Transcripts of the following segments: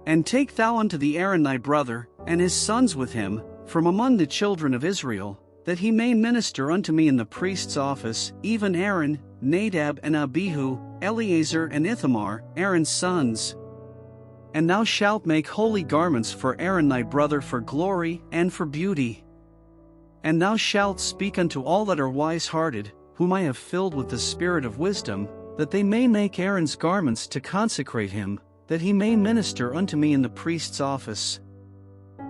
And take thou unto thee Aaron thy brother, and his sons with him, from among the children of Israel, that he may minister unto me in the priest's office, even Aaron, Nadab and Abihu, Eleazar and Ithamar, Aaron's sons. And thou shalt make holy garments for Aaron thy brother for glory and for beauty. And thou shalt speak unto all that are wise-hearted, whom I have filled with the spirit of wisdom, that they may make Aaron's garments to consecrate him, that he may minister unto me in the priest's office.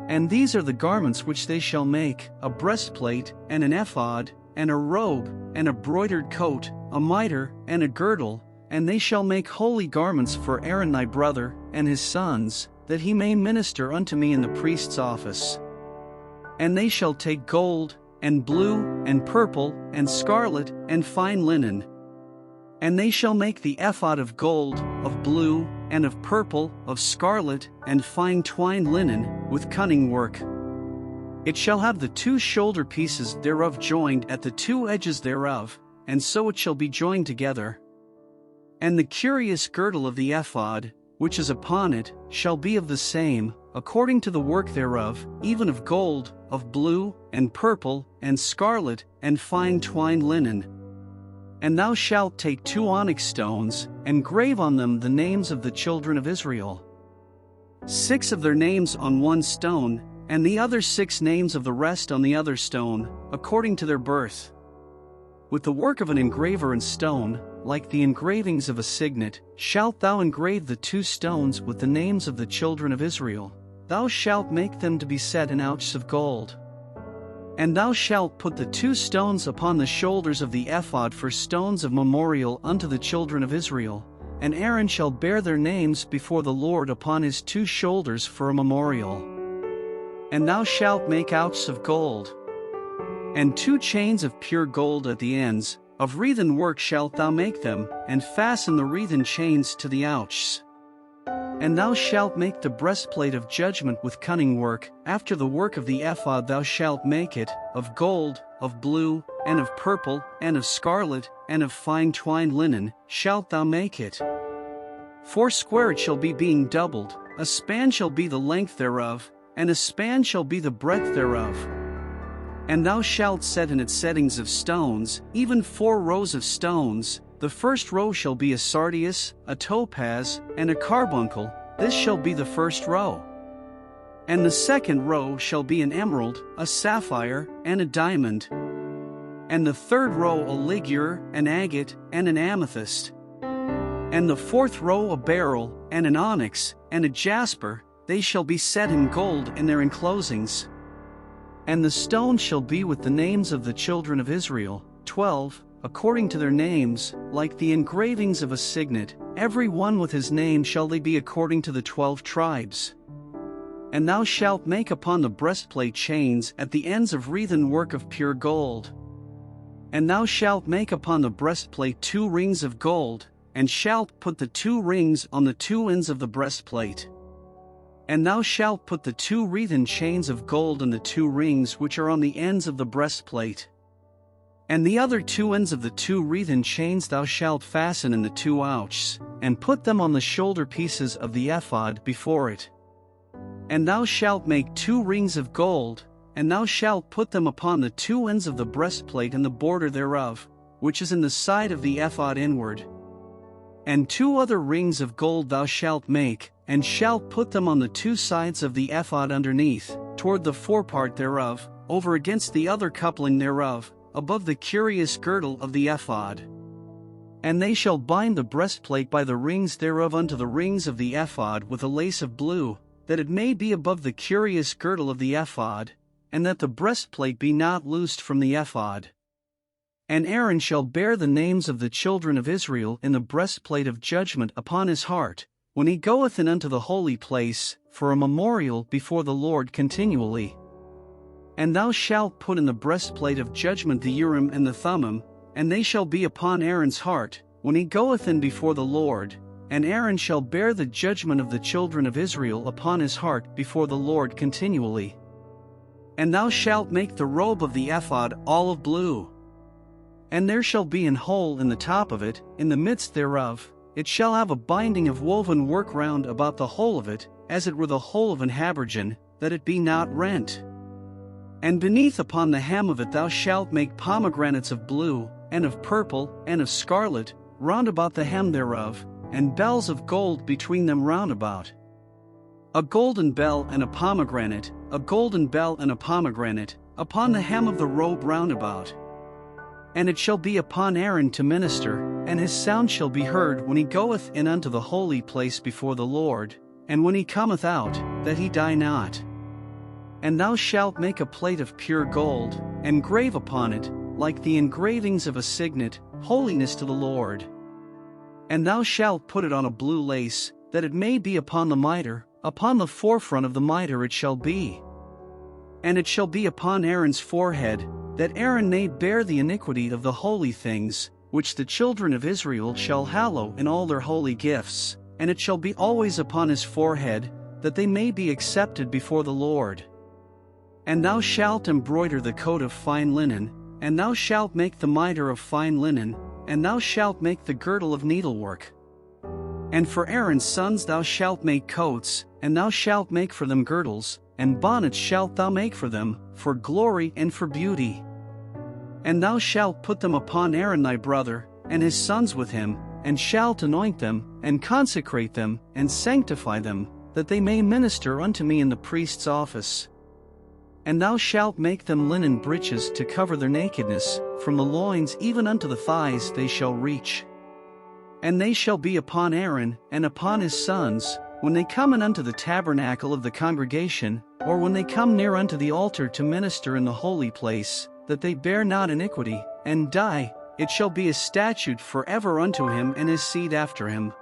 And these are the garments which they shall make: a breastplate, and an ephod, and a robe, and a broidered coat, a mitre, and a girdle. And they shall make holy garments for Aaron thy brother, and his sons, that he may minister unto me in the priest's office. And they shall take gold, and blue, and purple, and scarlet, and fine linen. And they shall make the ephod of gold, of blue, and of purple, of scarlet, and fine twined linen, with cunning work. It shall have the 2 shoulder pieces thereof joined at the 2 edges thereof, and so it shall be joined together. And the curious girdle of the ephod, which is upon it, shall be of the same, according to the work thereof, even of gold, of blue, and purple, and scarlet, and fine twined linen. And thou shalt take 2 onyx stones, and grave on them the names of the children of Israel. 6 of their names on one stone, and the other 6 names of the rest on the other stone, according to their birth. With the work of an engraver in stone, like the engravings of a signet, shalt thou engrave the 2 stones with the names of the children of Israel. Thou shalt make them to be set in ouches of gold. And thou shalt put the 2 stones upon the shoulders of the ephod for stones of memorial unto the children of Israel, and Aaron shall bear their names before the Lord upon his 2 shoulders for a memorial. And thou shalt make ouches of gold, and 2 chains of pure gold at the ends, of wreathen work shalt thou make them, and fasten the wreathen chains to the ouches. And thou shalt make the breastplate of judgment with cunning work. After the work of the ephod thou shalt make it, of gold, of blue, and of purple, and of scarlet, and of fine twined linen, shalt thou make it. 4 square it shall be, being doubled, a span shall be the length thereof, and a span shall be the breadth thereof. And thou shalt set in it settings of stones, even 4 rows of stones. The first row shall be a sardius, a topaz, and a carbuncle. This shall be the first row. And the second row shall be an emerald, a sapphire, and a diamond. And the third row a ligure, an agate, and an amethyst. And the 4th row a beryl, and an onyx, and a jasper. They shall be set in gold in their enclosings. And the stone shall be with the names of the children of Israel, 12, according to their names, like the engravings of a signet, every one with his name shall they be according to the 12 tribes. And thou shalt make upon the breastplate chains at the ends of wreathen work of pure gold. And thou shalt make upon the breastplate 2 rings of gold, and shalt put the 2 rings on the 2 ends of the breastplate. And thou shalt put the 2 wreathen chains of gold in the 2 rings which are on the ends of the breastplate. And the other 2 ends of the 2 wreathen chains thou shalt fasten in the 2 ouches, and put them on the shoulder pieces of the ephod before it. And thou shalt make 2 rings of gold, and thou shalt put them upon the 2 ends of the breastplate and the border thereof, which is in the side of the ephod inward. And 2 other rings of gold thou shalt make, and shalt put them on the 2 sides of the ephod underneath, toward the forepart thereof, over against the other coupling thereof, above the curious girdle of the ephod. And they shall bind the breastplate by the rings thereof unto the rings of the ephod with a lace of blue, that it may be above the curious girdle of the ephod, and that the breastplate be not loosed from the ephod. And Aaron shall bear the names of the children of Israel in the breastplate of judgment upon his heart, when he goeth in unto the holy place, for a memorial before the Lord continually. And thou shalt put in the breastplate of judgment the Urim and the Thummim, and they shall be upon Aaron's heart, when he goeth in before the Lord, and Aaron shall bear the judgment of the children of Israel upon his heart before the Lord continually. And thou shalt make the robe of the ephod olive blue. And there shall be an hole in the top of it, in the midst thereof. It shall have a binding of woven work round about the whole of it, as it were the whole of an habergeon, that it be not rent. And beneath upon the hem of it thou shalt make pomegranates of blue, and of purple, and of scarlet, round about the hem thereof, and bells of gold between them round about. A golden bell and a pomegranate, a golden bell and a pomegranate, upon the hem of the robe round about. And it shall be upon Aaron to minister, and his sound shall be heard when he goeth in unto the holy place before the Lord, and when he cometh out, that he die not. And thou shalt make a plate of pure gold, and grave upon it, like the engravings of a signet, holiness to the Lord. And thou shalt put it on a blue lace, that it may be upon the mitre, upon the forefront of the mitre it shall be. And it shall be upon Aaron's forehead, that Aaron may bear the iniquity of the holy things, which the children of Israel shall hallow in all their holy gifts, and it shall be always upon his forehead, that they may be accepted before the Lord. And thou shalt embroider the coat of fine linen, and thou shalt make the mitre of fine linen, and thou shalt make the girdle of needlework. And for Aaron's sons thou shalt make coats, and thou shalt make for them girdles, and bonnets shalt thou make for them, for glory and for beauty. And thou shalt put them upon Aaron thy brother, and his sons with him, and shalt anoint them, and consecrate them, and sanctify them, that they may minister unto me in the priest's office. And thou shalt make them linen breeches to cover their nakedness, from the loins even unto the thighs they shall reach. And they shall be upon Aaron and upon his sons, when they come in unto the tabernacle of the congregation, or when they come near unto the altar to minister in the holy place, that they bear not iniquity, and die. It shall be a statute forever unto him and his seed after him.